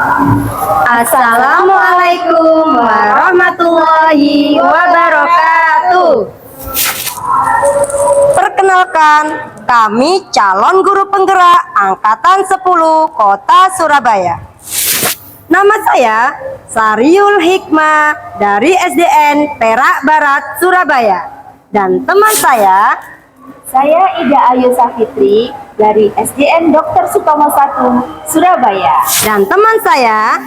Assalamualaikum warahmatullahi wabarakatuh. Perkenalkan, kami calon guru penggerak Angkatan 10 Kota Surabaya. Nama saya Sariul Hikmah dari SDN Perak Barat, Surabaya. Dan teman saya Ida Ayu Safitri dari SDN Dr. Sutomo 1, Surabaya. Dan teman saya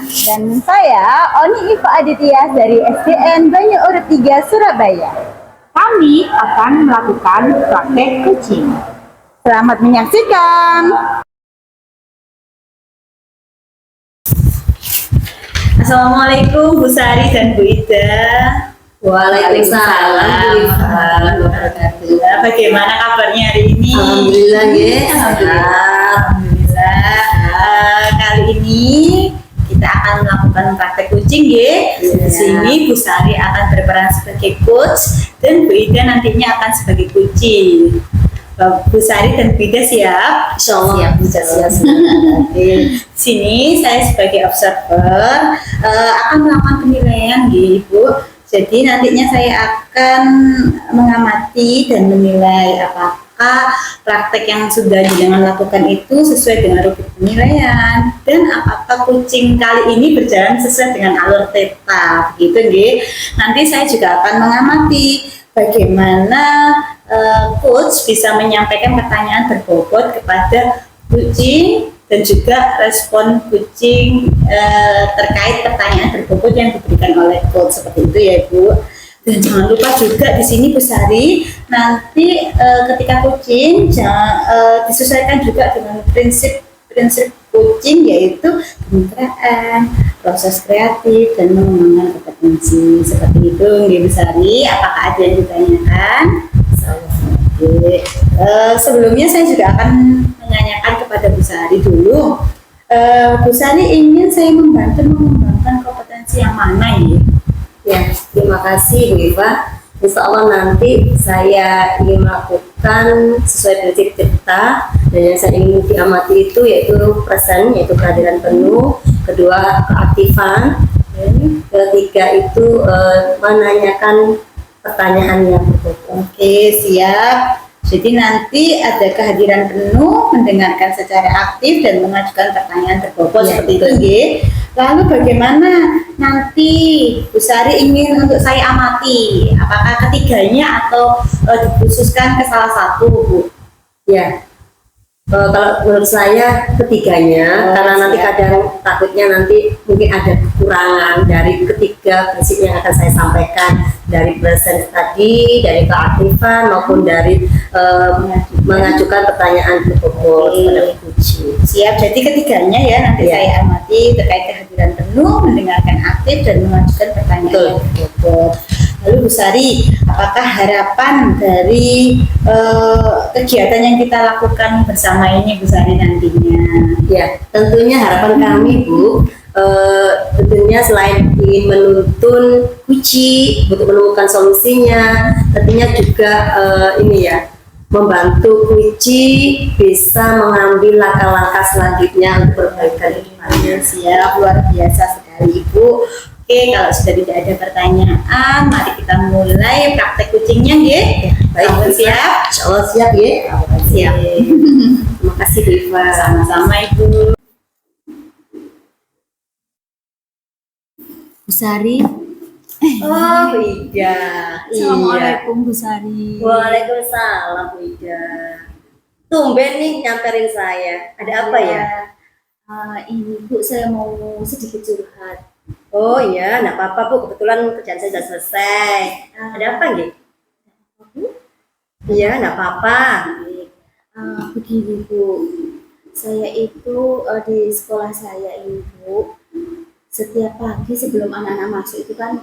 Oni Iva Aditya dari SDN Banyu Urip 3, Surabaya. Kami akan melakukan praktek kucing. Selamat menyaksikan. Assalamualaikum Bu Sari dan Bu Ida. Waalaikumsalam warahmatullahi wabarakatuh. Bagaimana kabarnya hari ini? Alhamdulillah, Alhamdulillah. Kali ini kita akan melakukan praktek kucing, ya. Di sini Bu Sari akan berperan sebagai coach dan Bu Ida nantinya akan sebagai kucing. Bu Sari dan Bu Ida siap? Insyaallah siap. Di sini saya sebagai observer akan melakukan penilaian, Bu. Jadi nantinya saya akan mengamati dan menilai apakah praktek yang sudah jenengan lakukan itu sesuai dengan rubrik penilaian dan apakah kucing kali ini berjalan sesuai dengan alur theta, begitu, nggih. Nanti saya juga akan mengamati bagaimana coach bisa menyampaikan pertanyaan berbobot kepada kucing dan juga respon kucing terkait pertanyaan berbobot yang diberikan oleh coach, seperti itu ya, Bu. Dan jangan lupa juga di sini Bu Sari nanti ketika kucing disesuaikan juga dengan prinsip kucing, yaitu kemitraan, proses kreatif dan mengembangkan kompetensi, seperti itu nggih Bu Sari. Apakah ada yang ditanyakan? Oke. Sebelumnya saya juga akan menanyakan kepada Bu Sari dulu. Bu Sari ingin saya membantu mengembangkan kompetensi yang mana, ya? Ya, terima kasih Bu Iva. Insya Allah nanti saya ingin melakukan sesuai prinsip theta, dan yang saya ingin diamati itu yaitu present, yaitu kehadiran penuh, kedua keaktifan, ketiga itu menanyakan pertanyaan yang berbobot. Oke, siap. Jadi nanti ada kehadiran penuh, mendengarkan secara aktif dan mengajukan pertanyaan berbobot, seperti itu, nggih. Lalu bagaimana nanti Bu Sari ingin untuk saya amati? Apakah ketiganya atau dikhususkan ke salah satu, Bu? Ya, kalau menurut saya ketiganya, karena nanti kadang takutnya nanti mungkin ada kekurangan dari ketiga prinsip yang akan saya sampaikan, dari present tadi, dari keaktifan maupun dari mengajukan pertanyaan berbobot pada kucing. Siap, jadi ketiganya ya nanti saya amati terkait kehadiran penuh, mendengarkan aktif dan mengajukan pertanyaan berbobot. Lalu Bu Sari, apakah harapan dari kegiatan yang kita lakukan bersama ini, Bu Sari, nantinya? Ya, tentunya harapan kami, Bu, tentunya selain ingin menuntun kucing untuk menemukan solusinya, tentunya juga ini ya, membantu kucing bisa mengambil langkah-langkah selanjutnya untuk perbaikan hidupnya. Siap, luar biasa sekali, Ibu. Oke, kalau sudah tidak ada pertanyaan, mari kita mulai praktek kucingnya, nggih. Baik, siap? Insyaallah siap, ya. Siap. Terima kasih, Bu Iva. Sama-sama, Ibu. Bu Sari. Oh, Bu Ida. Assalamualaikum Bu Sari. Waalaikumsalam, Bu Ida. Tumben nih nyamperin saya. Ada apa ya? Ini Bu, saya mau sedikit curhat. Oh iya, enggak apa-apa, Bu. Kebetulan kerjaan saya sudah selesai. Ada apa, nggih? Iya, enggak apa-apa. Begini Bu, saya itu di sekolah saya ini Bu, setiap pagi sebelum anak-anak masuk itu kan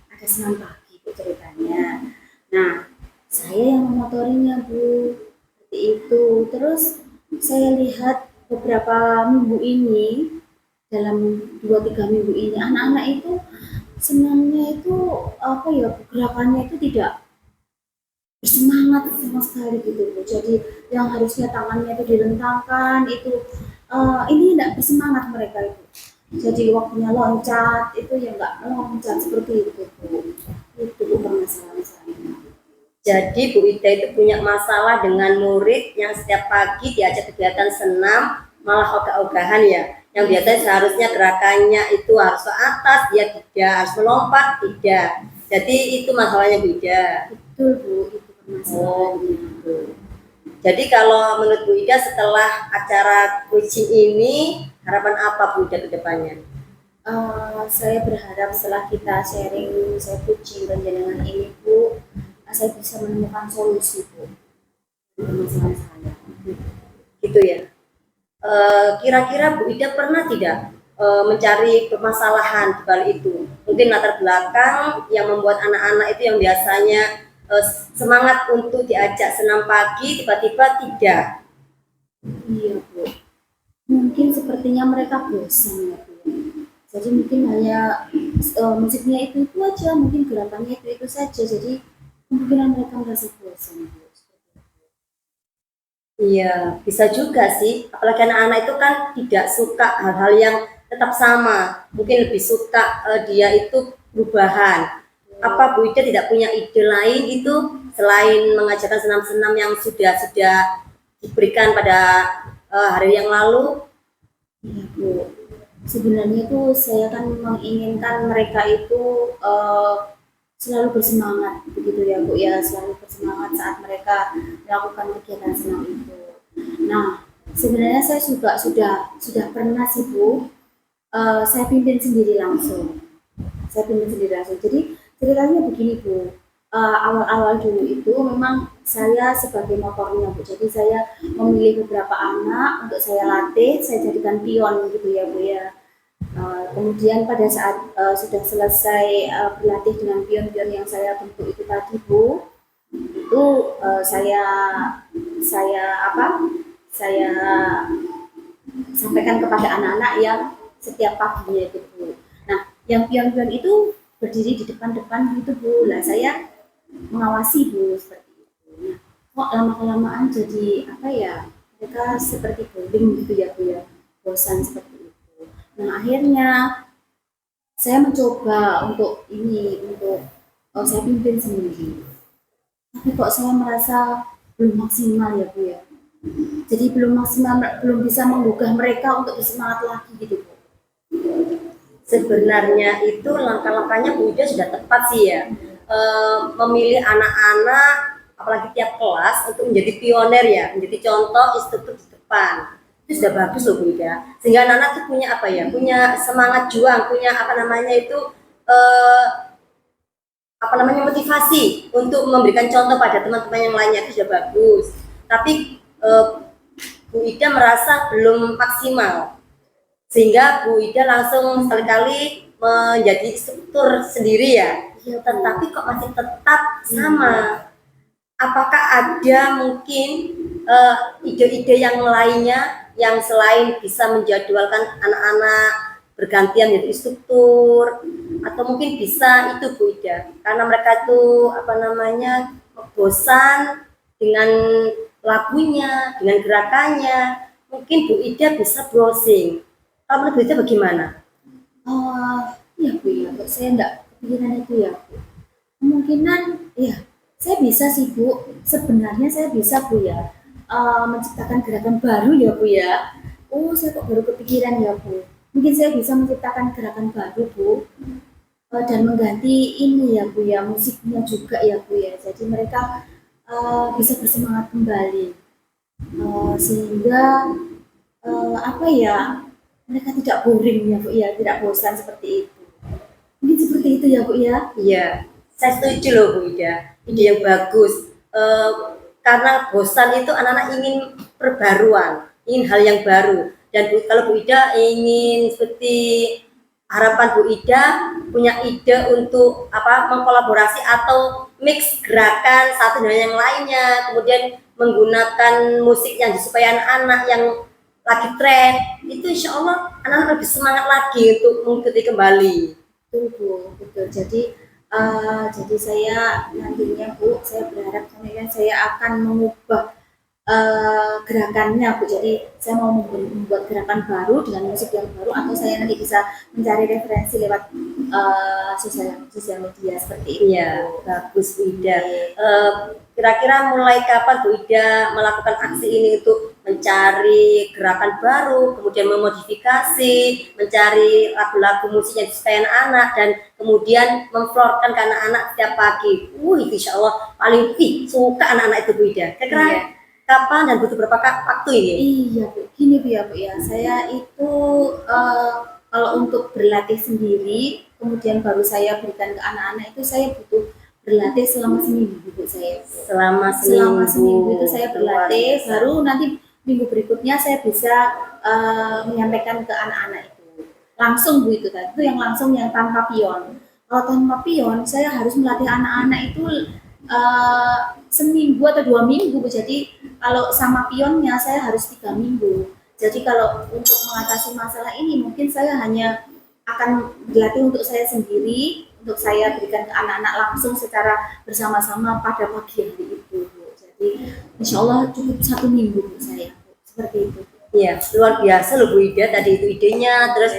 ada senam pagi Bu ceritanya. Nah, saya yang memotorinya Bu, seperti itu. Terus saya lihat beberapa minggu ini, dalam 2-3 minggu ini, anak-anak itu senamnya itu gerakannya itu tidak bersemangat sama sekali gitu Bu. Jadi yang harusnya tangannya itu direntangkan itu ini tidak bersemangat mereka itu. Jadi waktunya loncat itu ya nggak loncat seperti itu Bu. Itu Bu permasalahan saya. Jadi Bu Ida itu punya masalah dengan murid yang setiap pagi diajak kegiatan senam malah ogah-ogahan ya. Yang biasanya seharusnya gerakannya itu harus ke atas, dia tidak harus melompat, tidak. Jadi itu masalahnya Bu Ida. Betul Bu, itu Oh, permasalahannya. gitu. Jadi kalau menurut Bu Ida setelah acara coaching ini, harapan apa Bu Ida ke depannya? Saya berharap setelah kita sharing, saya coaching dan jaringan ini Bu, saya bisa menemukan solusi Bu permasalahan saya. Gitu ya. Kira-kira Bu Ida pernah tidak mencari permasalahan di balik itu? Mungkin latar belakang yang membuat anak-anak itu yang biasanya semangat untuk diajak senam pagi tiba-tiba tidak. Iya Bu, mungkin sepertinya mereka bosan ya Bu. Jadi mungkin hanya musiknya itu aja, mungkin gerakannya itu saja. Jadi kemungkinan mereka merasa bosan Bu. Iya, bisa juga sih. Apalagi anak-anak itu kan tidak suka hal-hal yang tetap sama. Mungkin lebih suka dia itu perubahan. Apa Bu Ida tidak punya ide lain itu selain mengajarkan senam-senam yang sudah diberikan pada hari yang lalu? Iya Bu, sebenarnya tuh saya kan menginginkan mereka itu selalu bersemangat begitu ya Bu ya, selalu bersemangat saat mereka melakukan kegiatan senam itu. Nah, sebenarnya saya juga sudah pernah sih Bu, saya pimpin sendiri langsung. Saya pimpin sendiri langsung. Jadi ceritanya begini Bu, awal-awal dulu itu memang saya sebagai motornya Bu. Jadi saya memilih beberapa anak untuk saya latih, saya jadikan pion gitu ya Bu ya. Kemudian pada saat sudah selesai berlatih dengan pion-pion yang saya bentuk itu tadi Bu, itu saya apa? Saya sampaikan kepada anak-anak yang setiap paginya itu Bu. Nah, yang pion-pion itu berdiri di depan-depan gitu Bu. Lah saya mengawasi Bu seperti itu. Nah, kok lama-kelamaan jadi apa ya? Mereka seperti boring gitu ya Bu ya, bosan seperti itu. Nah, akhirnya saya mencoba untuk saya pimpin sendiri. Tapi kok saya merasa belum maksimal ya Bu ya. Jadi belum maksimal, belum bisa menggugah mereka untuk bersemangat lagi gitu Bu. Sebenarnya itu langkah-langkahnya Bu Ida sudah tepat sih ya. Memilih anak-anak apalagi tiap kelas untuk menjadi pionir ya, menjadi contoh instruktur di depan. Itu sudah bagus loh Bu Ida. Sehingga anak-anak itu punya apa ya? Punya semangat juang, punya apa namanya itu eh, apa namanya motivasi untuk memberikan contoh pada teman-teman yang lainnya itu sudah bagus. Tapi Bu Ida merasa belum maksimal sehingga Bu Ida langsung sekali-kali menjadi instruktur sendiri ya. Iya, Bu. Tetapi kok masih tetap sama. Apakah ada mungkin ide-ide yang lainnya yang selain bisa menjadwalkan anak-anak bergantian menjadi instruktur atau mungkin bisa itu Bu Ida karena mereka itu apa namanya bosan dengan lagunya, dengan gerakannya, mungkin Bu Ida bisa browsing. Kalau menurut Bu Ida bagaimana? Iya Bu ya, kok saya enggak kepikiran itu ya Bu. Kemungkinan ya saya bisa sih Bu. Sebenarnya saya bisa Bu ya menciptakan gerakan baru ya Bu ya. Oh saya kok baru kepikiran ya Bu. Mungkin saya bisa menciptakan gerakan baru Bu. Dan mengganti ini ya Bu ya, musiknya juga ya Bu ya. Jadi mereka bisa bersemangat kembali. Sehingga apa ya, mereka tidak boring ya Bu ya, tidak bosan seperti itu. Mungkin seperti itu ya Bu ya. Iya, saya setuju loh Bu Ida. Ide yang bagus. Karena bosan itu anak-anak ingin perbaruan, ingin hal yang baru. Dan kalau Bu Ida ingin seperti harapan Bu Ida punya ide untuk apa mengkolaborasi atau mix gerakan satu dengan yang lainnya, kemudian menggunakan musik yang disukai anak-anak yang lagi tren, itu insya Allah anak-anak lebih semangat lagi untuk mengikuti kembali. Betul Bu, betul. Jadi saya nantinya Bu, saya berharap kemudian saya akan mengubah gerakannya Bu. Jadi saya mau membuat gerakan baru dengan musik yang baru, atau saya nanti bisa mencari referensi lewat sosial media seperti itu. Iya, bagus Bu Ida. Kira-kira mulai kapan Bu Ida melakukan aksi ini untuk mencari gerakan baru, kemudian memodifikasi, mencari lagu-lagu musik yang disukai anak, dan kemudian memflorkan ke anak-anak setiap pagi. Insya Allah paling suka anak-anak itu Bu Ida. Kira-kira kapan dan butuh berapa waktu ini? Iya Bu, gini Bu ya, saya itu kalau untuk berlatih sendiri, kemudian baru saya berikan ke anak-anak, itu saya butuh berlatih selama seminggu Bu saya. Selama seminggu itu saya berlatih, baru nanti minggu berikutnya saya bisa menyampaikan ke anak-anak itu. Langsung Bu itu tadi, itu yang langsung yang tanpa pion. Kalau tanpa pion, saya harus melatih anak-anak itu seminggu atau 2 minggu Bu. Jadi kalau sama pionnya saya harus 3 minggu. Jadi kalau untuk mengatasi masalah ini mungkin saya hanya akan berlatih untuk saya sendiri, untuk saya berikan ke anak-anak langsung secara bersama-sama pada pagi hari itu Bu. Jadi insya Allah cukup 1 minggu Bu saya, seperti itu. Iya, luar biasa loh Bu Ida tadi itu idenya, terus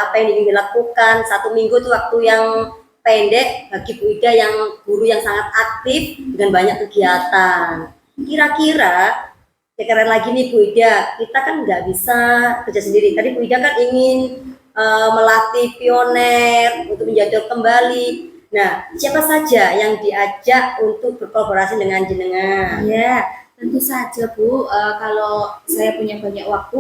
apa yang ingin dilakukan 1 minggu itu waktu yang pendek bagi Bu Ida yang guru yang sangat aktif dengan banyak kegiatan. Kira-kira keren lagi nih Bu Ida, kita kan nggak bisa kerja sendiri. Tadi Bu Ida kan ingin melatih pioner untuk menjadwal kembali. Nah, siapa saja yang diajak untuk berkolaborasi dengan jenengan? Ya, tentu saja Bu. Kalau saya punya banyak waktu,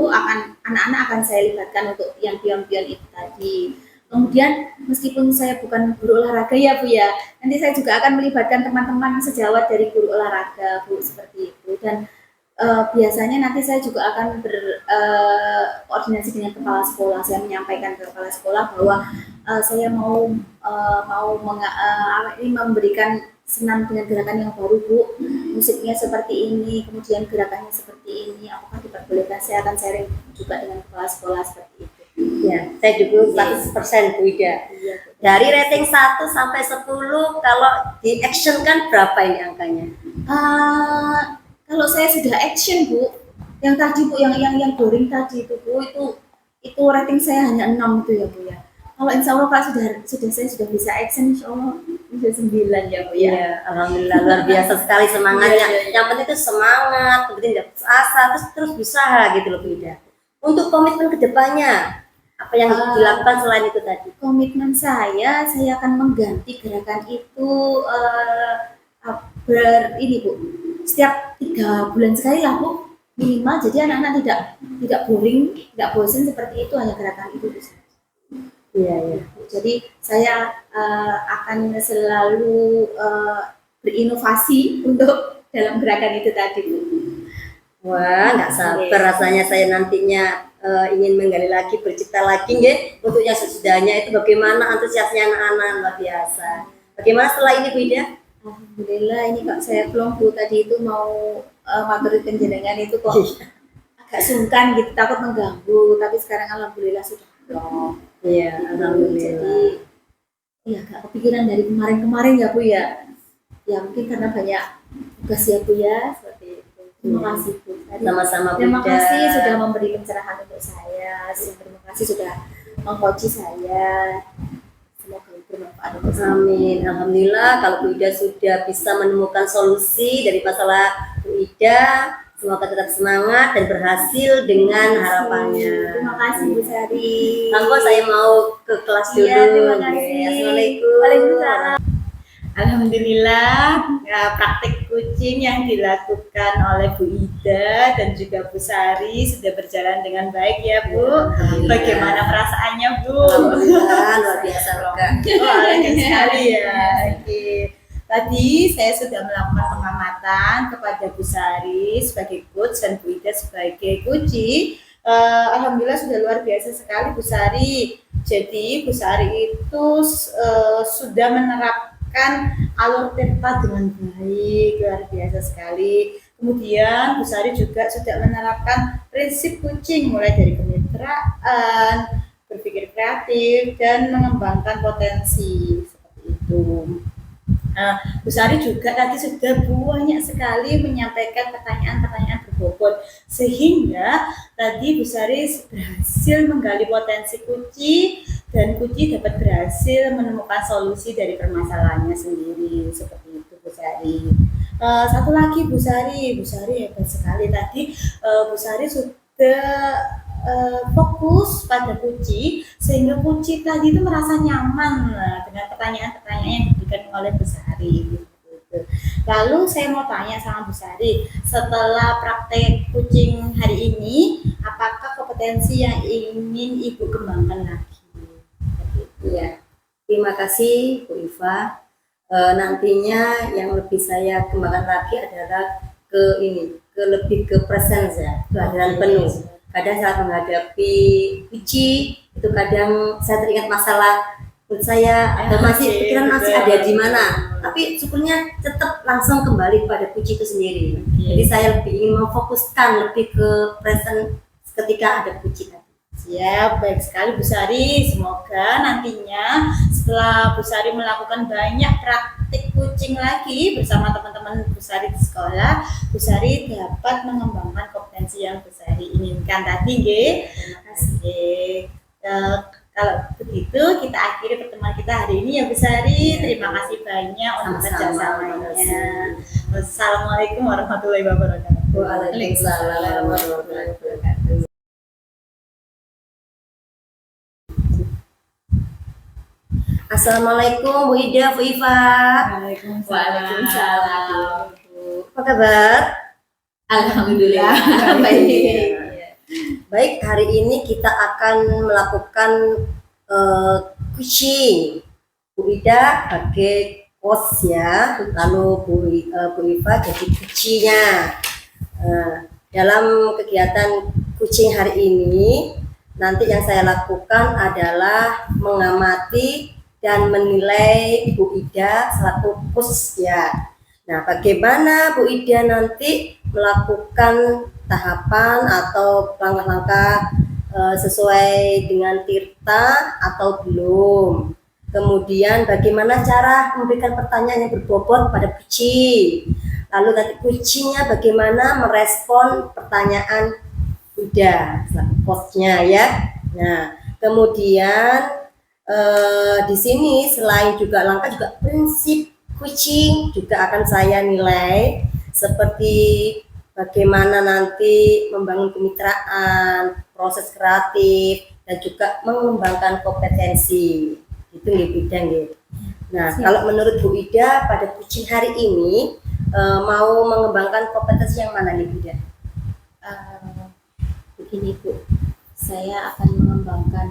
anak-anak akan saya libatkan untuk yang pion-pion itu tadi. Kemudian meskipun saya bukan guru olahraga ya Bu ya, nanti saya juga akan melibatkan teman-teman sejawat dari guru olahraga Bu, seperti itu. Dan biasanya nanti saya juga akan berkoordinasi dengan kepala sekolah. Saya menyampaikan ke kepala sekolah bahwa saya mau memberikan senam dengan gerakan yang baru Bu, musiknya seperti ini, kemudian gerakannya seperti ini, apakah diperbolehkan? Saya akan sharing juga dengan kepala sekolah seperti itu. Ya, saya dukung 100% Bu Ida. Iya. Dari rating 1 sampai 10, kalau di action kan berapa ini angkanya? Kalau saya sudah action Bu, yang tadi Bu, yang boring tadi itu Bu, itu rating saya hanya 6 itu ya Bu ya. Kalau insya Allah Pak saya sudah bisa action, insya Allah bisa 9 ya Bu ya. Iya, alhamdulillah luar biasa sekali semangatnya. Yang penting itu semangat, kemudian tidak putus asa, terus berusaha gitu loh Bu Ida. Untuk komitmen kedepannya, apa yang dilakukan selain itu tadi? Komitmen saya akan mengganti gerakan itu ini Bu, setiap 3 bulan sekali lah Bu, minimal, jadi anak-anak tidak boring, tidak bosan seperti itu, hanya gerakan itu bisa. Iya. Jadi saya akan selalu berinovasi untuk dalam gerakan itu tadi Bu. Wah, nggak sabar rasanya saya nantinya ingin menggali lagi, bercipta lagi nggih untuk yang sesudahnya itu bagaimana antusiasnya anak-anak luar biasa. Bagaimana setelah ini Bu Ida? Alhamdulillah, ini kok saya belum Bu, tadi itu mau materi penjenengan itu kok agak sungkan gitu, takut mengganggu, tapi sekarang alhamdulillah sudah belum. Iya, alhamdulillah. Jadi ya agak kepikiran dari kemarin ya Bu ya. Ya mungkin karena banyak tugas ya Bu ya, seperti itu. Terima kasih Bu. Sama-sama Bu Ida. Terima kasih sudah memberi pencerahan untuk saya. Terima kasih sudah mengcoach saya. Semoga bermanfaat untuk saya. Amin. Alhamdulillah kalau Bu Ida sudah bisa menemukan solusi dari masalah Bu Ida, semoga tetap semangat dan berhasil dengan harapannya. Terima kasih Bu Sari. Monggo saya mau ke kelas dulu. Iya, terima kasih. Assalamualaikum. Waalaikumsalam. Alhamdulillah praktek kucing yang dilakukan oleh Bu Ida dan juga Bu Sari sudah berjalan dengan baik ya Bu. Bagaimana perasaannya Bu? Alhamdulillah luar biasa Kak. Lega sekali ya. Oke. Tadi saya sudah melakukan pengamatan kepada Bu Sari sebagai coach dan Bu Ida sebagai kunci. Alhamdulillah sudah luar biasa sekali Bu Sari. Jadi Bu Sari itu sudah menerapkan alur tepat dengan baik, luar biasa sekali. Kemudian Bu Sari juga sudah menerapkan prinsip kucing mulai dari kemitraan, berpikir kreatif dan mengembangkan potensi seperti itu. Bu Sari juga tadi sudah banyak sekali menyampaikan pertanyaan-pertanyaan berbobot, sehingga tadi Bu Sari berhasil menggali potensi Kuci dan Kuci dapat berhasil menemukan solusi dari permasalahannya sendiri. Seperti itu Bu Sari. Satu lagi Bu Sari hebat sekali tadi. Bu Sari sudah fokus pada Kuci, sehingga Kuci tadi itu merasa nyaman dengan pertanyaan-pertanyaan yang diberikan oleh Bu Sari. Gitu. Lalu saya mau tanya sama Bu Sari, setelah praktek kucing hari ini, apakah kompetensi yang ingin Ibu kembangkan lagi? Iya, terima kasih Bu Iva. Nantinya yang lebih saya kembangkan lagi adalah lebih ke presence ya, kehadiran penuh. Kadang saat menghadapi Kuci itu kadang saya teringat masalah menurut saya atau masih pikiran masih ada di mana, tapi syukurnya tetap langsung kembali pada Kuci itu sendiri. Jadi saya lebih ingin memfokuskan lebih ke present ketika ada Kuci tadi. Siap, baik sekali Bu Sari. Semoga nantinya setelah Bu Sari melakukan banyak praktik kucing lagi bersama teman-teman Bu Sari di sekolah, Bu Sari dapat mengembangkan kompetensi yang Bu Sari inginkan tadi, nggih. Terima kasih. Kalau begitu kita akhiri pertemuan kita hari ini ya Bu Sari. Terima kasih banyak untuk kerjasamanya. Wassalamualaikum warahmatullahi wabarakatuh. Waalaikumsalam warahmatullahi wabarakatuh. Assalamualaikum Bu Ida, Bu Iva. Waalaikumsalam. Apa kabar? Alhamdulillah. Baik. Baik, hari ini kita akan melakukan kucing. Bu Ida sebagai host ya, lalu Bu Iva jadi kucinya. Dalam kegiatan kucing hari ini, nanti yang saya lakukan adalah mengamati dan menilai Bu Ida selaku host ya. Nah, bagaimana Bu Ida nanti melakukan tahapan atau langkah-langkah sesuai dengan Tirta atau belum? Kemudian bagaimana cara memberikan pertanyaan yang berbobot pada kucing? Lalu nanti kucingnya bagaimana merespon pertanyaan Bu Ida selaku hostnya ya. Nah, kemudian di sini selain juga langkah juga prinsip kucing juga akan saya nilai seperti bagaimana nanti membangun kemitraan, proses kreatif dan juga mengembangkan kompetensi. Itu nggih Bu Ida nggih. Nah, kalau menurut Bu Ida pada kucing hari ini mau mengembangkan kompetensi yang mana nih Bu Ida? Begini Bu, saya akan mengembangkan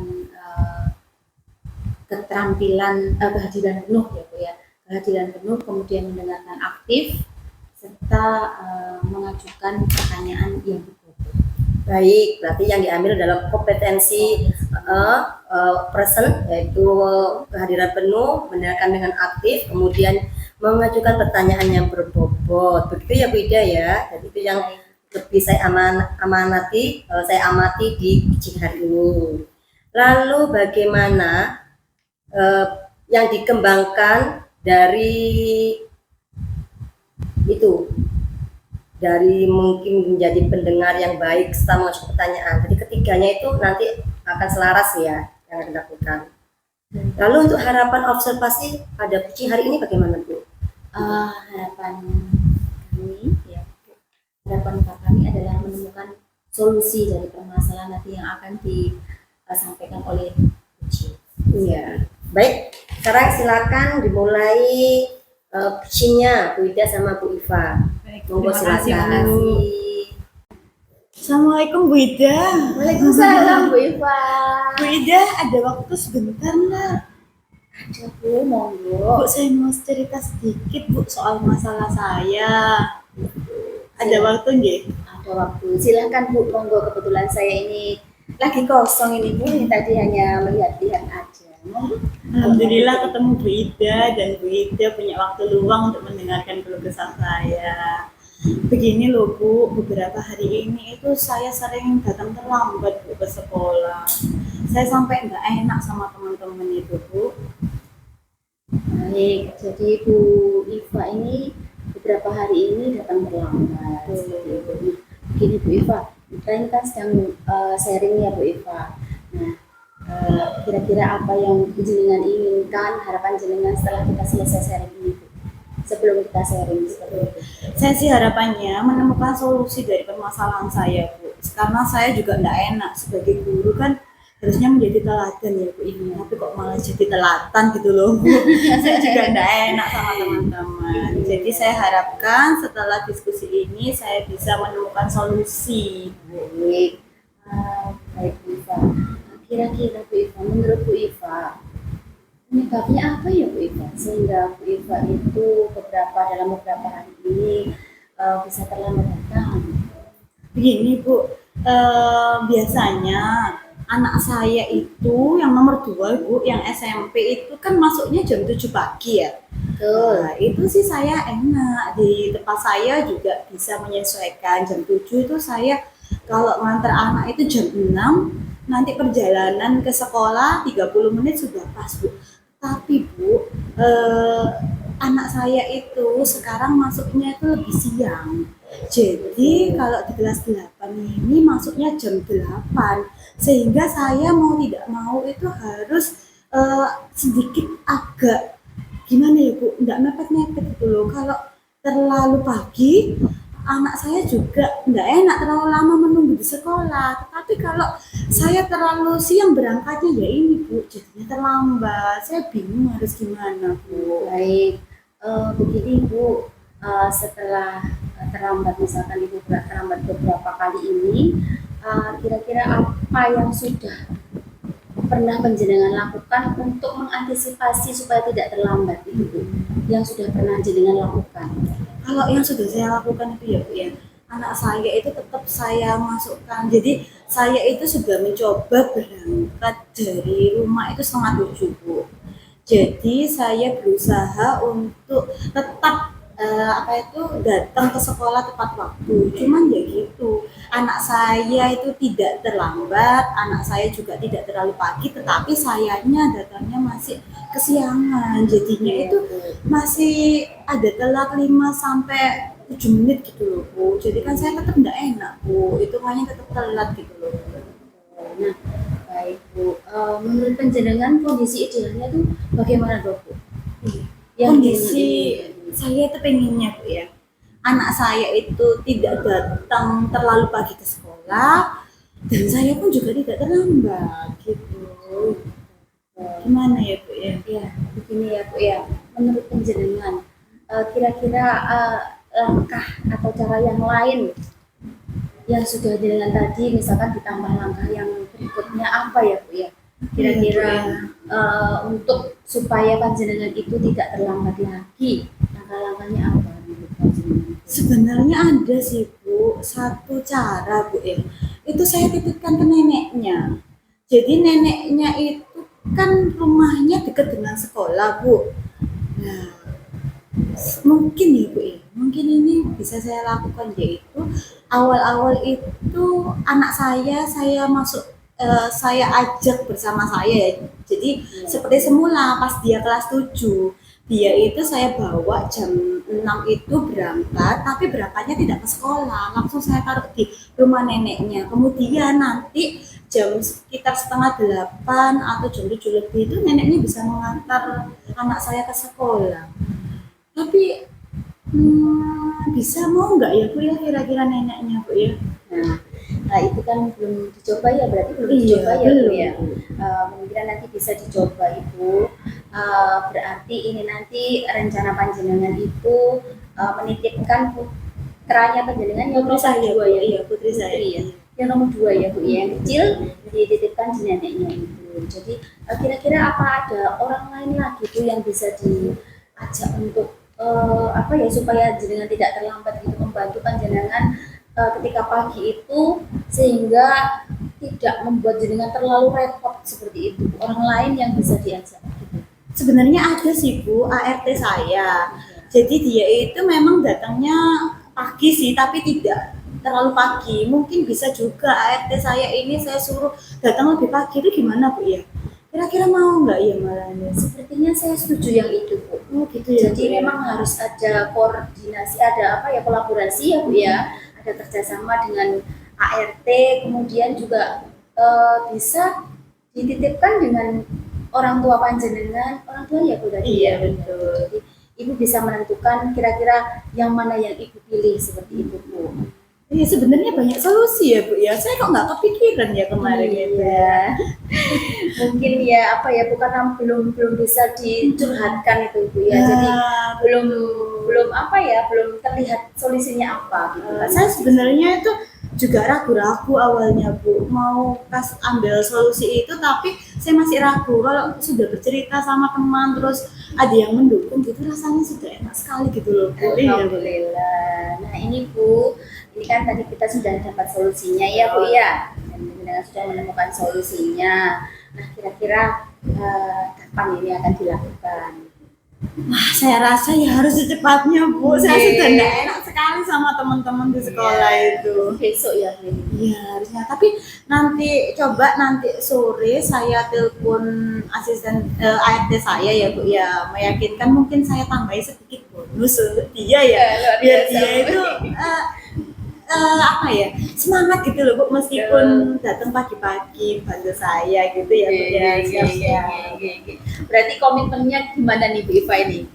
keterampilan kehadiran penuh ya Bu ya, kehadiran penuh, kemudian mendengarkan aktif serta mengajukan pertanyaan yang berbobot. Baik, berarti yang diambil adalah kompetensi present, yaitu kehadiran penuh, mendengarkan dengan aktif, kemudian mengajukan pertanyaan yang berbobot. Begitu ya Bu Ida ya. Jadi itu yang lebih saya saya amati di kucing hari ini. Lalu bagaimana yang dikembangkan dari itu, dari mungkin menjadi pendengar yang baik setelah mengajukan pertanyaan. Jadi ketiganya itu nanti akan selaras ya yang dilakukan. Lalu untuk harapan observasi pada kucing hari ini bagaimana Bu? Harapan kami ya, harapan kami adalah menemukan solusi dari permasalahan nanti yang akan disampaikan oleh kucing. Iya. Baik, sekarang silakan dimulai kucingnya Bu Ida sama Bu Iva. Monggo silakan. Assalamualaikum Bu Ida. Waalaikumsalam Bu Iva. Bu Ida, ada waktu sebentar nggak? Ada Bu, monggo. Bu, saya mau cerita sedikit Bu soal masalah saya. Ada waktu nggih? Ada waktu. Silahkan Bu, monggo. Kebetulan saya ini lagi kosong ini Bu, ini tadi hanya melihat-lihat aja. Alhamdulillah ketemu Bu Ida, dan Bu Ida punya waktu luang untuk mendengarkan keluh kesah saya. Begini loh Bu, beberapa hari ini itu saya sering datang terlambat Bu ke sekolah. Saya sampai nggak enak sama teman-teman itu Bu. Baik, jadi Bu Iva ini beberapa hari ini datang terlambat. Seperti itu. Nah, begini Bu Iva, kita ini kan sedang sharing ya Bu Iva. Nah, kira-kira apa yang jenengan inginkan, harapan jenengan setelah kita selesai sharing ini Bu? Sebelum kita sharing seperti itu. Saya sih harapannya menemukan solusi dari permasalahan saya, Bu. Karena saya juga tidak enak sebagai guru kan harusnya menjadi teladan ya Bu ini, tapi kok malah jadi telatan gitu loh Bu. Saya juga tidak enak sama teman-teman. Jadi saya harapkan setelah diskusi ini saya bisa menemukan solusi, Bu. Baik, baik Bu Iva. Kira-kira Bu Iva, menurut Bu Iva, penyebabnya apa ya Bu Iva? Sehingga Bu Iva itu dalam beberapa hari ini bisa terlambat datang. Begini Bu, biasanya anak saya itu yang nomor 2 Bu, yang SMP itu kan masuknya jam 7 pagi ya. Betul. Nah, itu sih saya enak, di tempat saya juga bisa menyesuaikan jam 7 itu saya kalau nganter anak itu jam 6, nanti perjalanan ke sekolah 30 menit sudah pas Bu. Tapi Bu, anak saya itu sekarang masuknya itu lebih siang. Jadi kalau di kelas 8 ini masuknya jam 8, sehingga saya mau tidak mau itu harus sedikit agak gimana ya Bu, nggak mepet-mepet gitu loh. Kalau terlalu pagi anak saya juga nggak enak terlalu lama menunggu di sekolah. Tapi kalau saya terlalu siang berangkatnya ya ini Bu, jadinya terlambat. Saya bingung harus gimana Bu. Baik, begini Bu, setelah terlambat, misalkan Ibu terlambat beberapa kali ini, kira-kira apa yang sudah pernah penjenengan lakukan untuk mengantisipasi supaya tidak terlambat itu Bu? Yang sudah pernah jenengan lakukan? Kalau yang sudah saya lakukan itu ya Bu ya, anak saya itu tetap saya masukkan. Jadi saya itu sudah mencoba berangkat dari rumah itu 6:30 Bu. Jadi saya berusaha untuk tetap datang ke sekolah tepat waktu. Cuman ya gitu, anak saya itu tidak terlambat, anak saya juga tidak terlalu pagi, tetapi sayanya datangnya masih kesiangan. Jadinya itu masih ada telat 5 sampai 7 menit gitu loh Bu. Jadi kan saya tetap tidak enak Bu, hitungannya tetap telat gitu loh. Nah, baik Bu, menurut penjenengan kondisi idealnya tuh bagaimana Bu? Kondisi saya itu pengennya Bu ya, anak saya itu tidak datang terlalu pagi ke sekolah dan saya pun juga tidak terlambat gitu. Gimana ya Bu ya? Ya, begini ya Bu ya, menurut penjenengan kira-kira langkah atau cara yang lain yang sudah jenengan tadi, misalkan ditambah langkah yang berikutnya apa ya Bu ya? Kira-kira untuk supaya panjenengan itu tidak terlambat lagi, langkah-langkahnya apa menurut panjenengan? Sebenarnya ada sih Bu, satu cara Bu ya, itu saya titipkan ke neneknya. Jadi neneknya itu kan rumahnya dekat dengan sekolah Bu. Nah, mungkin ya Bu ya, mungkin ini bisa saya lakukan, yaitu awal-awal itu anak saya masuk, saya ajak bersama saya ya. Jadi seperti semula pas dia kelas 7, dia itu saya bawa jam 6 itu berangkat, tapi berangkatnya tidak ke sekolah, langsung saya taruh di rumah neneknya. Kemudian nanti jam sekitar setengah 8 atau jam 7 lebih itu neneknya bisa mengantar anak saya ke sekolah. Tapi bisa mau nggak ya Bu ya kira-kira neneknya Bu ya? Nah, itu kan belum dicoba ya, berarti belum Iya, dicoba ya Bu belum. ya. Kemungkinan nanti bisa dicoba Ibu. Berarti ini nanti rencana panjenengan itu menitipkan putranya panjenengan yang nomor Putri saya dua Bu, ya, iya putri saya. Putri ya. Yang nomor 2 ya Bu, yang kecil dititipkan di neneknya itu. Jadi kira-kira apa ada orang lain lagi Bu yang bisa diajak untuk apa ya, supaya jenengan tidak terlambat gitu, membantu panjenengan ketika pagi itu, sehingga tidak membuat jenengan terlalu repot seperti itu. Orang lain yang bisa diajak gitu. Sebenarnya ada sih Bu, ART saya. Jadi dia itu memang datangnya pagi sih, tapi tidak terlalu pagi. Mungkin bisa juga ART saya ini saya suruh datang lebih pagi, itu gimana Bu ya? Kira-kira mau nggak ya malahnya? Sepertinya saya setuju yang itu, Bu. Oh gitu ya. Jadi Bu, ya? memang harus ada koordinasi, ada apa ya, kolaborasi ya Bu ya, ada kerjasama dengan ART, kemudian juga bisa dititipkan dengan orang tua panjenengan, orang tua ya Bu tadi Iya ya. betul. Jadi Ibu bisa menentukan kira-kira yang mana yang Ibu pilih seperti itu Bu. Iya sebenarnya banyak solusi ya Bu ya. Saya kok nggak kepikiran ya kemarin itu. Iya. Mungkin ya apa ya, bukan belum bisa dicurhatkan itu Bu ya. Jadi Nah, belum apa ya, belum terlihat solusinya apa gitu kan. saya sebenarnya itu juga ragu-ragu awalnya Bu mau pas ambil solusi itu, tapi saya masih ragu kalau sudah bercerita sama teman terus ada yang mendukung gitu rasanya sudah enak sekali gitu loh Bu. Iya, Bu. Alhamdulillah. Nah ini Bu, ini kan tadi kita sudah dapat solusinya ya Bu ya, dan dengan sudah menemukan solusinya. Nah kira-kira kapan ini akan dilakukan? Wah, saya rasa ya harus secepatnya Bu. Saya Iya. sudah tidak enak sekali sama teman-teman di sekolah itu. Besok ya Bu. Iya harusnya. Tapi nanti sore saya telepon asisten ART saya ya Bu ya, meyakinkan mungkin saya tambahin sedikit bonus untuk dia ya, luar biar biasa, dia Bu. itu apa ya semangat gitu loh Bu, meskipun datang pagi-pagi bantu saya gitu ya Bu ya. Siap-siap. Berarti komitmennya gimana nih Bu Iva ini?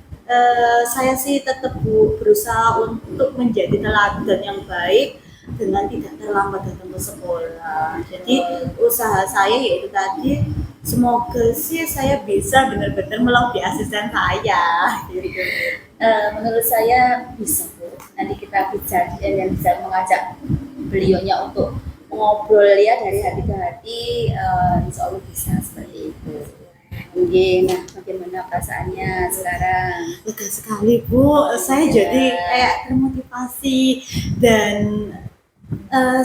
Saya sih tetap Bu berusaha untuk menjadi teladan yang baik dengan tidak terlambat datang ke sekolah. Jadi usaha saya yaitu tadi semoga sih saya bisa benar-benar melebihi asisten saya gitu. Menurut saya bisa Bu. Nanti kita yang bisa mengajak beliaunya untuk ngobrol ya dari hati ke hati, insya Allah bisa seperti itu. Oke, nah bagaimana perasaannya sekarang? Lega sekali Bu, saya Iya. jadi kayak termotivasi dan eh,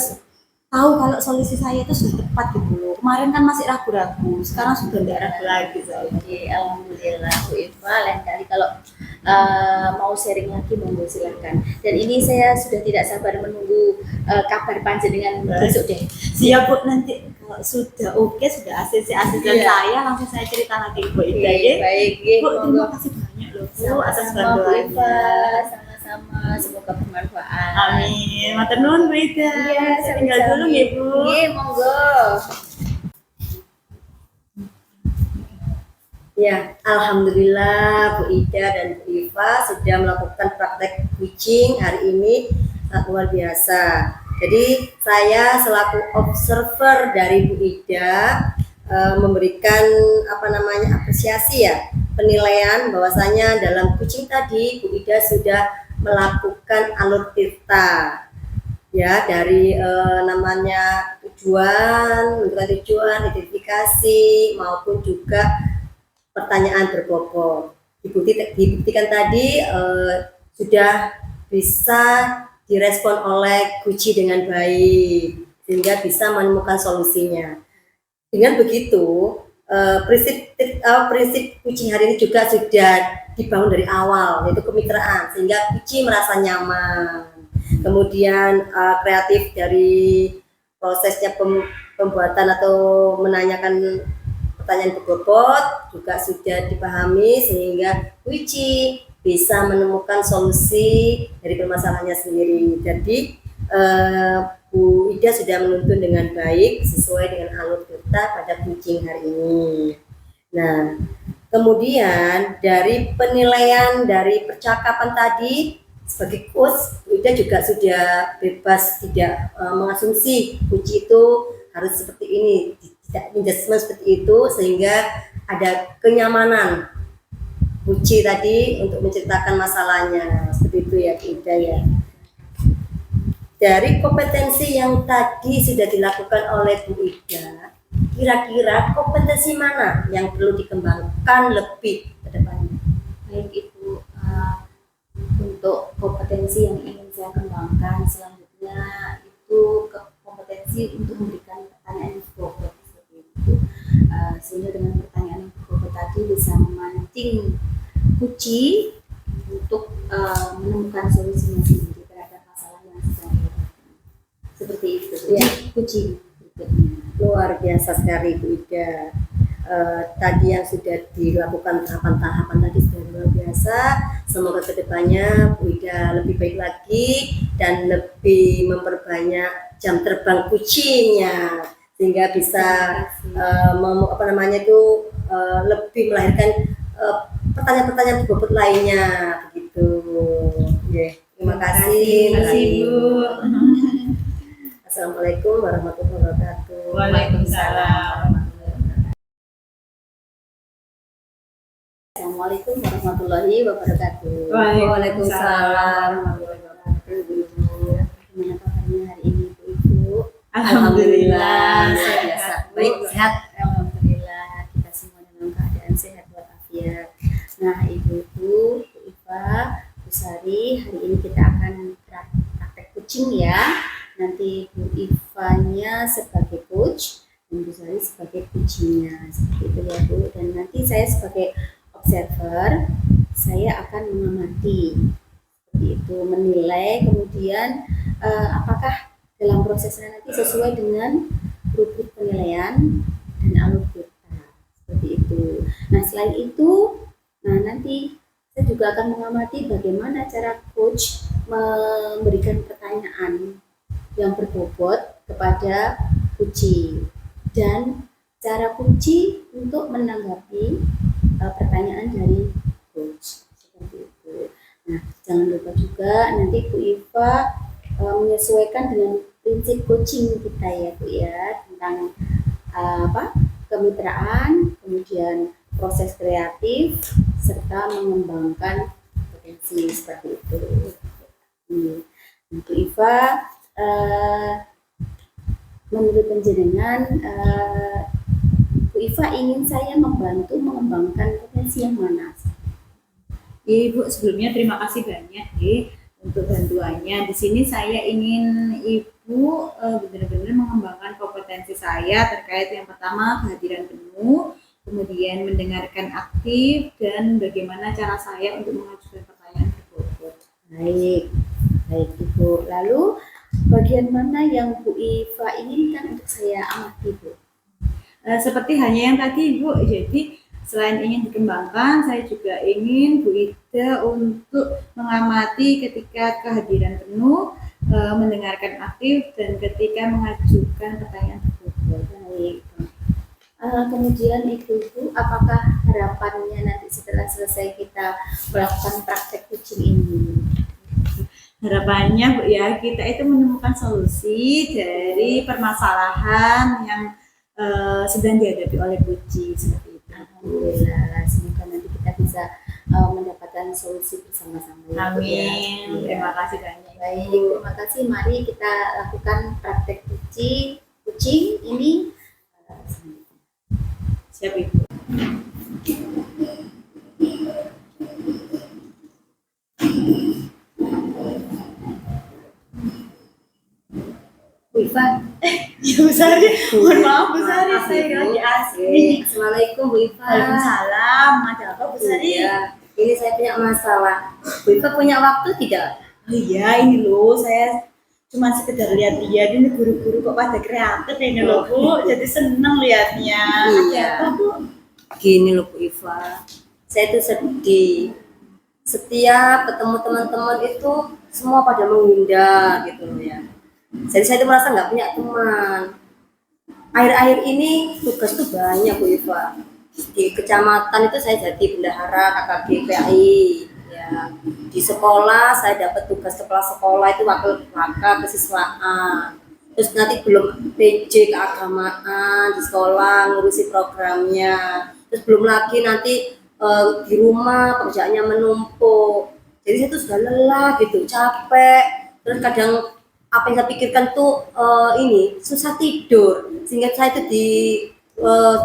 tahu kalau solusi saya itu sudah tepat gitu loh. Kemarin kan masih ragu-ragu, sekarang sudah tidak ragu lagi saya. Oke, alhamdulillah Bu Iva. Lain kali kalau mau sharing lagi monggo silahkan. Dan ini saya sudah tidak sabar menunggu kabar panjenengan besok deh. Siap Bu, nanti kalau sudah oke, sudah asisten Iya. saya langsung saya cerita lagi ke Bu Oke, Ida ya. baik, Bu, terima monggo. kasih banyak loh Bu atas Sama-sama Bu Iva, bantuannya. sama-sama. Semoga bermanfaat. Amin. Matur nuwun Bu Ida. Iya, Saya tinggal dulu ya Bu. Iya, monggo. Ya, alhamdulillah Bu Ida dan Bu Iva sudah melakukan praktek kucing hari ini sangat luar biasa. Jadi saya selaku observer dari Bu Ida memberikan apresiasi ya, penilaian bahwasanya dalam kucing tadi Bu Ida sudah melakukan alur tirta ya, dari namanya tujuan, menentukan tujuan, identifikasi maupun juga pertanyaan berbobot. Dibuktikan tadi sudah bisa direspon oleh Guci dengan baik sehingga bisa menemukan solusinya. Dengan begitu prinsip kucing hari ini juga sudah dibangun dari awal, yaitu kemitraan, sehingga Guci merasa nyaman. Kemudian kreatif dari prosesnya pembuatan atau menanyakan pertanyaan berbobot juga sudah dipahami sehingga Guci bisa menemukan solusi dari permasalahannya sendiri. Jadi Bu Ida sudah menuntun dengan baik sesuai dengan alur kita pada kucing hari ini. Nah, kemudian dari penilaian dari percakapan tadi sebagai coach, Bu Ida juga sudah bebas tidak mengasumsi kunci itu harus seperti ini, tidak adjustment seperti itu, sehingga ada kenyamanan kunci tadi untuk menceritakan masalahnya seperti itu ya Bu Ida ya. Dari kompetensi yang tadi sudah dilakukan oleh Bu Ida, kira-kira kompetensi mana yang perlu dikembangkan lebih ke depannya? Baik itu untuk kompetensi yang ingin saya kembangkan selanjutnya itu kompetensi untuk memberikan pertanyaan yang berbobot seperti itu, sehingga dengan pertanyaan yang berbobot tadi bisa memancing Guci untuk menemukan solusinya sendiri terhadap masalah yang sedang dihadapi. Seperti itu Ya. Guci berikutnya. Luar biasa sekali Bu Ida. tadi yang sudah dilakukan tahapan-tahapan tadi sudah luar biasa. Semoga kedepannya Bu Ida lebih baik lagi dan lebih memperbanyak jam terbang kucingnya sehingga bisa lebih melahirkan pertanyaan-pertanyaan bobot lainnya begitu. Terima kasih. Terima kasih, Bu. Assalamualaikum warahmatullahi wabarakatuh. Waalaikumsalam. Assalamualaikum warahmatullahi wabarakatuh. Waalaikumsalam warahmatullahi wabarakatuh. Gimana kabarnya hari ini Bu Ibu? Alhamdulillah sehat. biasa. Baik, sehat. Alhamdulillah kita semua dalam keadaan sehat walafiat. Nah Ibu Bu Iva, Bu Sari, hari ini kita akan praktek kucing ya. Nanti Bu Ivanya sebagai coach dan Bu Sari sebagai kucingnya, seperti itu ya Bu. Dan nanti saya sebagai observer, saya akan mengamati seperti itu, menilai kemudian apakah dalam prosesnya nanti sesuai dengan rubrik penilaian dan alur kita seperti itu. Nah selain itu, nanti saya juga akan mengamati bagaimana cara coach memberikan pertanyaan yang berbobot kepada kucing dan cara kunci untuk menanggapi pertanyaan dari coach seperti itu. Nah jangan lupa juga nanti Bu Iva menyesuaikan dengan prinsip coaching kita ya Bu ya, tentang kemitraan, kemudian proses kreatif serta mengembangkan potensi seperti itu. Bu Iva, menurut penjenengan Bu Iva ingin saya membantu mengembangkan potensi yang mana? Ibu sebelumnya terima kasih banyak untuk bantuannya. Di sini saya ingin Ibu benar-benar mengembangkan kompetensi saya terkait yang pertama kehadiran penuh, kemudian mendengarkan aktif dan bagaimana cara saya untuk mengajukan pertanyaan berbobot. Baik Ibu. Lalu bagian mana yang Bu Iva inginkan untuk saya amati Bu? Seperti hanya yang tadi Ibu, jadi selain ingin dikembangkan, saya juga ingin Bu Ida untuk mengamati ketika kehadiran penuh, mendengarkan aktif, dan ketika mengajukan pertanyaan berbobot. Baik. Kemudian itu Bu, apakah harapannya nanti setelah selesai kita melakukan praktek kucing ini? Harapannya Bu ya, kita itu menemukan solusi dari permasalahan yang sedang dihadapi oleh kucing seperti itu. Alhamdulillah, semoga nanti kita bisa mendapatkan solusi bersama-sama. Ya, Bu, ya. Amin. Terima kasih banyak. Baik, terima kasih. Mari kita lakukan praktek kucing ini. Siap Ibu. Bu Iva. Ya Bu Sari, mohon maaf Bu Sari, Maaf, saya Ibu. lagi asli. Assalamualaikum Bu Iva. Waalaikumsalam, ada apa Bu Sari? Iya, ini saya punya masalah. Bu Iva punya waktu tidak? Oh iya, ini loh, saya cuma sekedar lihat-lihat ini guru-guru kok pada kreatif ini loh Bu, jadi seneng lihatnya. Iya. Ada apa Bu? Gini loh Bu Iva, saya itu sedih. Setiap ketemu teman-teman itu semua pada menghindar gitu loh ya. Jadi saya itu merasa nggak punya teman. Akhir-akhir ini tugas tuh banyak Bu Iva. Di kecamatan itu saya jadi bendahara KKB PAI. Ya. Di sekolah saya dapat tugas kepala sekolah itu wakil kesiswaan. Terus nanti belum PJ keagamaan di sekolah ngurusi programnya. Terus belum lagi nanti di rumah pekerjaannya menumpuk. Jadi saya tuh sudah lelah gitu, capek. Terus kadang apa yang saya pikirkan tuh ini susah tidur sehingga saya itu di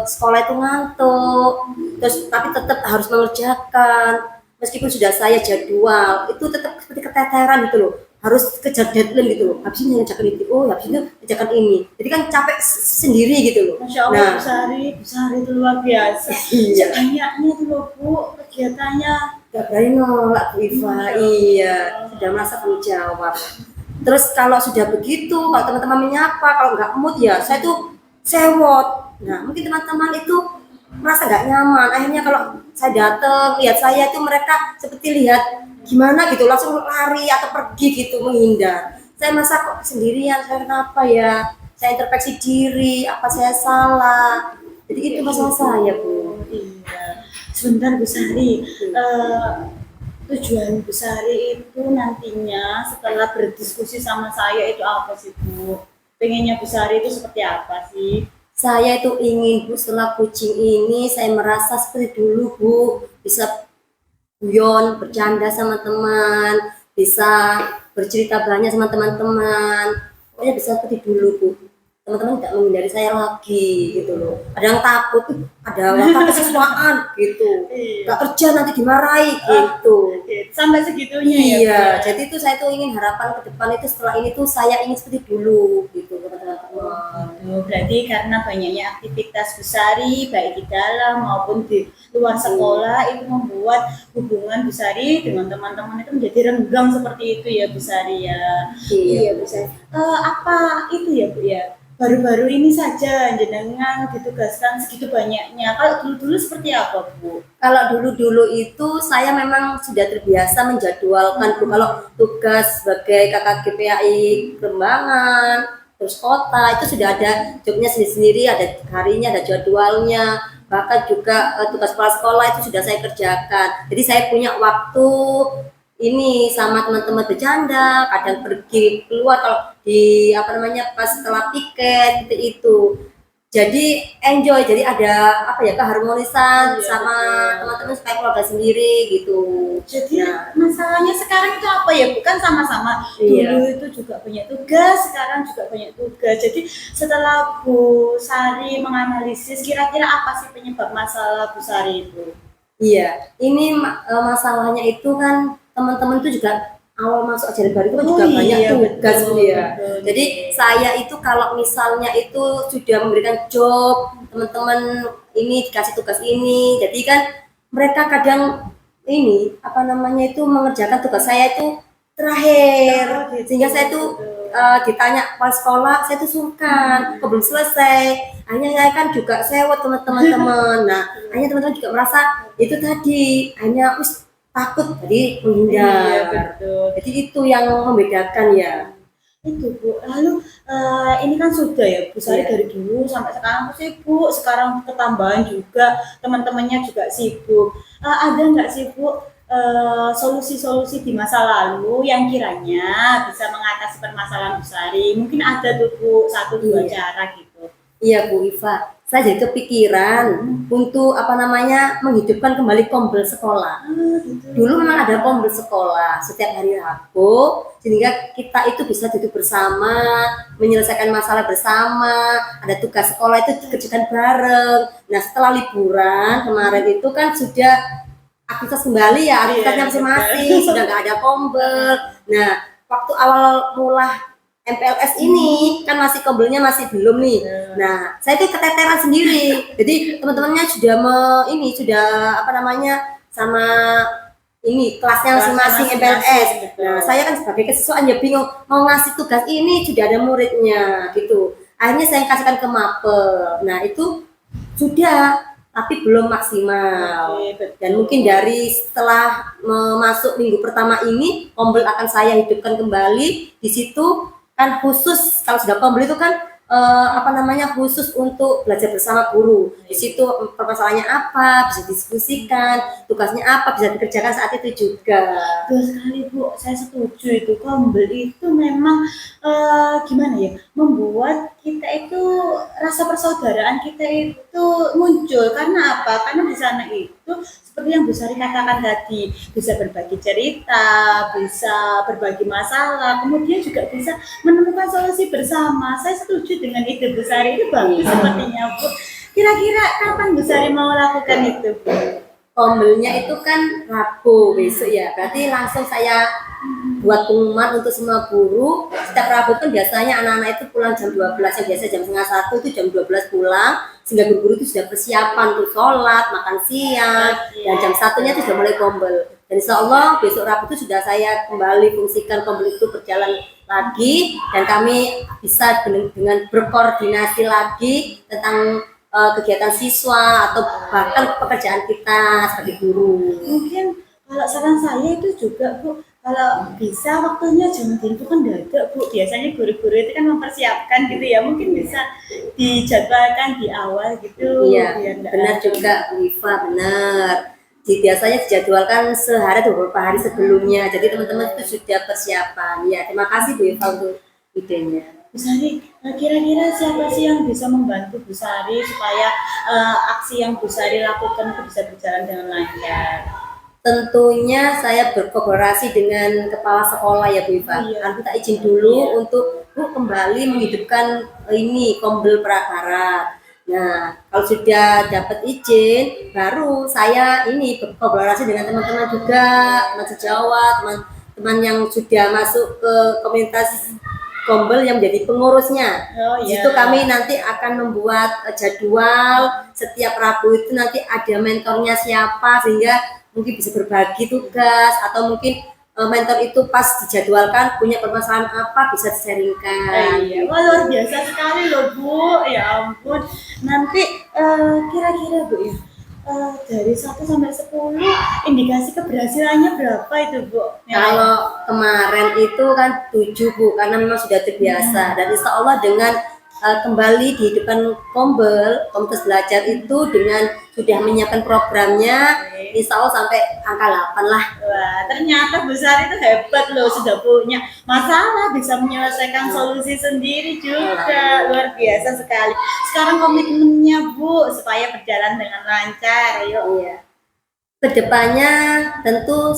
sekolah itu ngantuk, terus tapi tetap harus mengerjakan meskipun sudah saya jadwal itu tetap seperti keteteran gitu loh, harus kejar deadline gitu loh, habis ini ngerjakan itu, habis itu ngerjakan ini, jadi kan capek sendiri gitu loh. Masya Allah Bu Sari itu luar biasa. Iya. Banyaknya tuh loh Bu, kegiatannya. Gak berani nolak Bu Iva, iya sudah merasa tanggung jawab. Terus kalau sudah begitu, kalau teman-teman menyapa, kalau nggak mood ya saya tuh sewot. Nah mungkin teman-teman itu merasa nggak nyaman. Akhirnya kalau saya datang lihat saya itu mereka seperti lihat gimana gitu, langsung lari atau pergi gitu menghindar. Saya masa kok sendirian, saya kenapa ya? Saya introspeksi diri, apa saya salah? Jadi itu masalah saya, Bu. Iya. Sebentar Bu Sari, tujuan Bu Sari itu nantinya setelah berdiskusi sama saya itu apa sih Bu? Pengennya Bu Sari itu seperti apa sih? Saya itu ingin, Bu, setelah coaching ini saya merasa seperti dulu, Bu, bisa guyon, bercanda sama teman, bisa bercerita banyak sama teman-teman. Pokoknya bisa seperti dulu, Bu. Teman-teman tidak menghindari saya lagi gitu loh. Ada yang takut, ada waktu kesesuaian gitu. Iya. Gak kerja nanti dimarahi gitu. Sampai segitunya ya. Bu, Iya, ya? jadi itu saya tuh ingin harapan ke depan itu setelah ini tuh saya ingin seperti dulu gitu teman-teman. Berarti karena banyaknya aktivitas Bu Sari baik di dalam maupun di luar sekolah itu membuat hubungan Bu Sari dengan teman-teman itu menjadi renggang seperti itu ya Bu Sari ya. Iya. Bu Sari. Apa itu ya Bu ya? Baru-baru ini saja jenengan ditugaskan segitu banyaknya. Kalau dulu-dulu seperti apa Bu? Kalau dulu-dulu itu saya memang sudah terbiasa menjadwalkan, Bu. Kalau tugas sebagai kakak GPAI Kembangan, terus kota itu sudah ada jobnya sendiri-sendiri, ada harinya, ada jadwalnya. Bahkan juga tugas kepala sekolah itu sudah saya kerjakan. Jadi saya punya waktu ini sama teman-teman bercanda, kadang pergi keluar kalau di apa namanya pas setelah piket seperti itu. Jadi enjoy, jadi ada apa ya keharmonisan Iya, sama betul. teman-teman supaya keluarga sendiri gitu. Jadi Nah, masalahnya sekarang itu apa ya? Bukan sama-sama. Iya. Dulu itu juga banyak tugas, sekarang juga banyak tugas. Jadi setelah Bu Sari menganalisis, kira-kira apa sih penyebab masalah Bu Sari itu? Iya, ini masalahnya itu kan teman-teman itu juga awal masuk ajaran baru itu kan juga banyak iya, tugas betul, ya. betul. Jadi saya itu kalau misalnya itu sudah memberikan job, teman-teman ini dikasih tugas ini, jadi kan mereka kadang ini apa namanya itu mengerjakan tugas saya itu terakhir, Oh, gitu, sehingga saya itu betul. ditanya pas sekolah saya tuh sungkan, kok belum selesai. Akhirnya saya kan juga sewot teman-teman. Nah, akhirnya teman-teman juga merasa itu tadi, hanya takut jadi Iya, menghindar. betul. Jadi itu yang membedakan ya. Itu Bu, lalu ini kan sudah ya Bu Sari Iya. dari dulu sampai sekarang tuh sibuk, sekarang ketambahan juga teman-temannya juga sibuk. Ada nggak sih Bu solusi-solusi di masa lalu yang kiranya bisa mengatasi permasalahan Bu Sari? Mungkin ada tuh Bu satu dua Iya. cara gitu. Iya Bu Iva, saya jadi kepikiran untuk apa namanya menghidupkan kembali kombel sekolah. Gitu. Dulu memang ada kombel sekolah setiap hari Rabu, sehingga kita itu bisa duduk bersama, menyelesaikan masalah bersama, ada tugas sekolah itu dikerjakan bareng. Nah setelah liburan kemarin itu kan sudah aktivitas kembali ya, aktivitasnya Iya, masing-masing, sudah nggak ada kombel. Nah waktu awal mula MPLS ini kan masih kombelnya masih belum nih. Nah, saya itu keteteran sendiri. Jadi teman-temannya sudah ini sudah apa namanya sama ini kelasnya masing-masing MPLS. betul. Nah, saya kan sebagai kesesuaian ya bingung mau ngasih tugas ini sudah ada muridnya gitu. Akhirnya saya kasihkan ke mapel. Nah, itu sudah tapi belum maksimal. Oke, betul. Dan mungkin dari setelah masuk minggu pertama ini kombel akan saya hidupkan kembali. Di situ kan khusus kalau sudah kombel itu kan apa namanya khusus untuk belajar bersama guru. Di situ permasalahannya apa bisa diskusikan, tugasnya apa bisa dikerjakan saat itu juga. Betul sekali Bu, saya setuju itu kombel itu memang gimana ya, membuat kita itu rasa persaudaraan kita itu muncul karena apa? Karena di sana itu seperti yang Bu Sari katakan tadi bisa berbagi cerita, bisa berbagi masalah, kemudian juga bisa menemukan solusi bersama. Saya setuju dengan ide Bu Sari itu bagus sepertinya Bu. Kira-kira kapan Bu Sari mau lakukan itu Bu? Kombelnya itu kan Rabu besok ya, berarti langsung saya buat pengumuman untuk semua guru. Setiap Rabu kan biasanya anak-anak itu pulang jam 12, yang biasa jam setengah 1 itu jam 12 pulang, sehingga guru-guru itu sudah persiapan untuk sholat, makan siang, dan jam 1-nya itu sudah mulai kombel. Dan insya Allah besok Rabu itu sudah saya kembali fungsikan kombel itu berjalan lagi, dan kami bisa dengan berkoordinasi lagi tentang kegiatan siswa atau bahkan pekerjaan kita sebagai guru. Mungkin kalau saran saya itu juga Bu, kalau bisa waktunya jangan ditentukan dadak Bu. Biasanya guru-guru itu kan mempersiapkan gitu ya, mungkin bisa dijadwalkan di awal gitu. Iya, biar nggak benar ada- juga Bu Iva, benar. Biasanya dijadwalkan sehari atau beberapa hari sebelumnya. Jadi teman-teman itu sudah persiapan. Ya, terima kasih Bu Iva untuk idenya. Bu Sari, kira-kira siapa sih yang bisa membantu Bu Sari supaya aksi yang Bu Sari lakukan itu bisa berjalan dengan lancar? Tentunya saya berkolaborasi dengan kepala sekolah ya Bu Iva. Iya. Nanti tak izin dulu untuk Bu kembali menghidupkan ini Kombel Prakarat. Nah, kalau sudah dapat izin, baru saya ini berkolaborasi dengan teman-teman juga, teman sejawat, teman-teman yang sudah masuk ke komunitas Kombel yang menjadi pengurusnya. Oh Di iya. situ kami nanti akan membuat jadwal setiap Rabu itu nanti ada mentornya siapa sehingga mungkin bisa berbagi tugas atau mungkin mentor itu pas dijadwalkan punya permasalahan apa bisa disaringkan. Iya, wah luar biasa sekali loh Bu, ya ampun. Nanti kira-kira Bu ya, dari 1 sampai 10 indikasi keberhasilannya berapa itu Bu? Kalau kemarin itu kan 7 Bu, karena memang sudah terbiasa dan insya Allah dengan kembali dihidupkan komunitas belajar itu dengan sudah menyiapkan programnya, insya Allah sampai angka 8 lah. Wah, ternyata Bu Sari itu hebat loh, sudah punya masalah, bisa menyelesaikan solusi sendiri juga, luar biasa sekali. Sekarang komitmennya Bu, supaya berjalan dengan lancar, ayo. Iya. Kedepannya tentu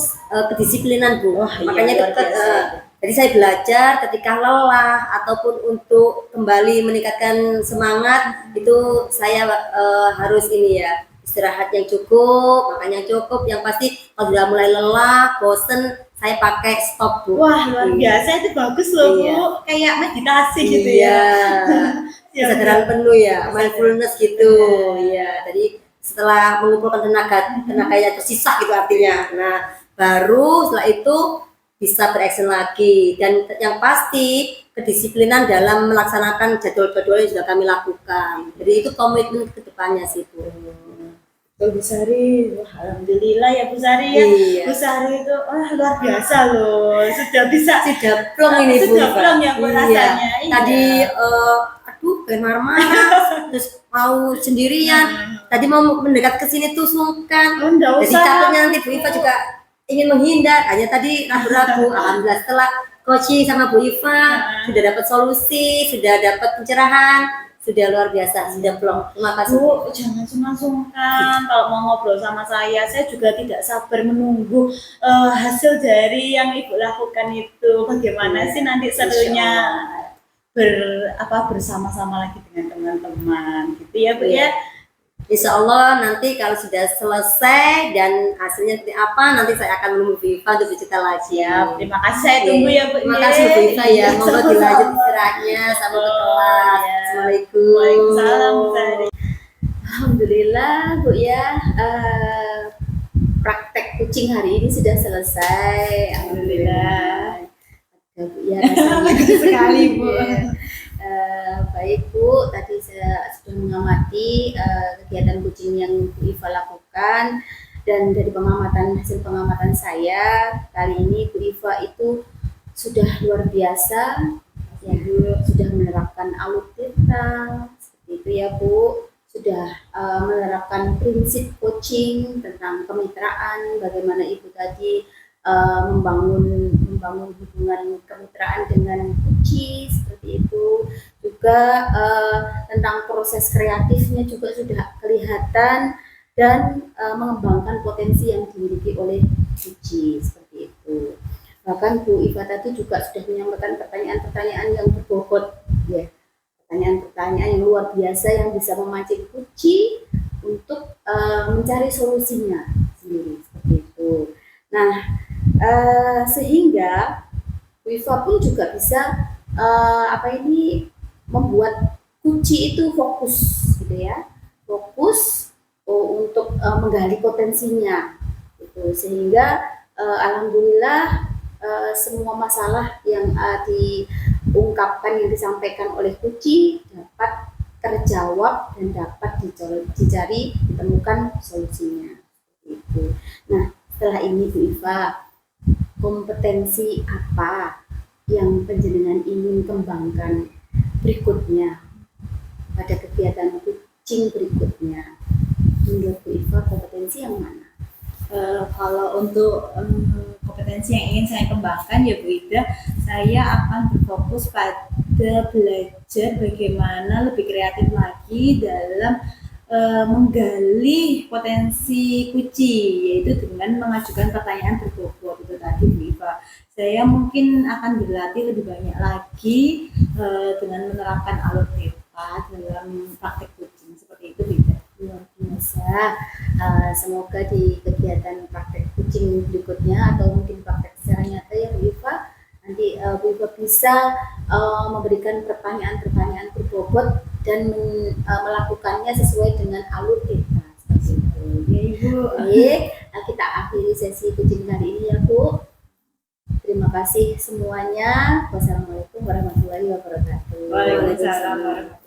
kedisiplinan Bu. Wah, iya, Makanya luar biasa. jadi saya belajar ketika lelah ataupun untuk kembali meningkatkan semangat itu saya harus ini ya istirahat yang cukup, makan yang cukup. Yang pasti kalau sudah mulai lelah, bosen, saya pakai stop Bu. Wah, luar biasa, itu bagus loh Iya. Bu, kayak meditasi gitu Iya. ya. Kesadaran penuh ya, mindfulness gitu. Iya, tadi setelah mengumpulkan tenaganya tersisa gitu artinya. Nah, baru setelah itu bisa beraction lagi dan yang pasti kedisiplinan dalam melaksanakan jadwal-jadwal yang sudah kami lakukan. Jadi itu komitmen ke depannya sih Bu. Bu Sari, wah, alhamdulillah ya Bu Sari ya. Iya. Bu Sari itu luar biasa loh, sudah bisa Sudah plong ini Bu. Sudah plong ya Bu Iya. rasanya. Iya. Tadi aduh pengen marah-marah terus mau sendirian. Tadi mau mendekat ke sini tuh sungkan. Oh, nggak Jadi usah. takutnya nanti Bu Iva juga ingin menghindar. Hanya tadi ragu-ragu. Alhamdulillah setelah coaching sama Bu Iva sudah dapat solusi, sudah dapat pencerahan, sudah luar biasa, sudah plong. Terima kasih. Bu, jangan sungkan-sungkan kalau mau ngobrol sama saya. Saya juga tidak sabar menunggu hasil dari yang Ibu lakukan itu. Bagaimana sih nanti serunya bersama-sama lagi dengan teman-teman gitu ya Bu ya. Insya Allah nanti kalau sudah selesai dan hasilnya seperti apa nanti saya akan menunggu Bu Iva untuk bercerita lagi. Siap, terima kasih, saya tunggu ya Bu. Terima kasih Bu Iva ya. Monggo dilanjut istirahatnya sama ke kelas. Ya. Assalamualaikum. Waalaikumsalam Bu Sari. Alhamdulillah Bu ya, praktek kucing hari ini sudah selesai. Alhamdulillah. Ya, Bu ya, rasanya Sekali Bu. Baik Bu, tadi saya sudah mengamati kegiatan kucing yang Bu Iva lakukan dan dari hasil pengamatan saya kali ini Bu Iva itu sudah luar biasa ya Bu, sudah menerapkan alutita seperti itu ya Bu, sudah menerapkan prinsip coaching tentang kemitraan, bagaimana Ibu tadi membangun hubungan kemitraan dengan kucing seperti itu, juga tentang proses kreatifnya juga sudah kelihatan dan mengembangkan potensi yang dimiliki oleh kucing seperti itu. Bahkan Bu Iva tadi juga sudah menyampaikan pertanyaan-pertanyaan yang berbobot ya, pertanyaan-pertanyaan yang luar biasa yang bisa memancing kucing untuk mencari solusinya sendiri seperti itu. Nah, sehingga Bu Iva pun juga bisa membuat kunci itu fokus gitu ya, fokus untuk menggali potensinya gitu. Sehingga alhamdulillah semua masalah yang diungkapkan, yang disampaikan oleh kunci dapat terjawab dan dapat dicari ditemukan solusinya itu. Nah, setelah ini Bu Iva, kompetensi apa yang panjenengan ingin kembangkan berikutnya pada kegiatan kucing berikutnya? Menurut Bu Iva, kompetensi yang mana? Kalau untuk kompetensi yang ingin saya kembangkan ya Bu Ida, saya akan berfokus pada belajar bagaimana lebih kreatif lagi dalam menggali potensi kucing, yaitu dengan mengajukan pertanyaan berbobot itu tadi Bu Iva. Saya mungkin akan berlatih lebih banyak lagi dengan menerapkan alur theta dalam praktek kucing seperti itu Bu Ida. Luar biasa. Semoga di kegiatan praktek kucing berikutnya atau mungkin praktek secara nyata ya Bu Iva, nanti Bu Iva bisa memberikan pertanyaan-pertanyaan berbobot dan melakukannya sesuai dengan alur kita seperti itu. Ya Ibu. Baik, kita akhiri sesi kucing kali ini ya Bu. Terima kasih semuanya. Wassalamualaikum warahmatullahi wabarakatuh. Waalaikumsalam warahmatullahi wabarakatuh.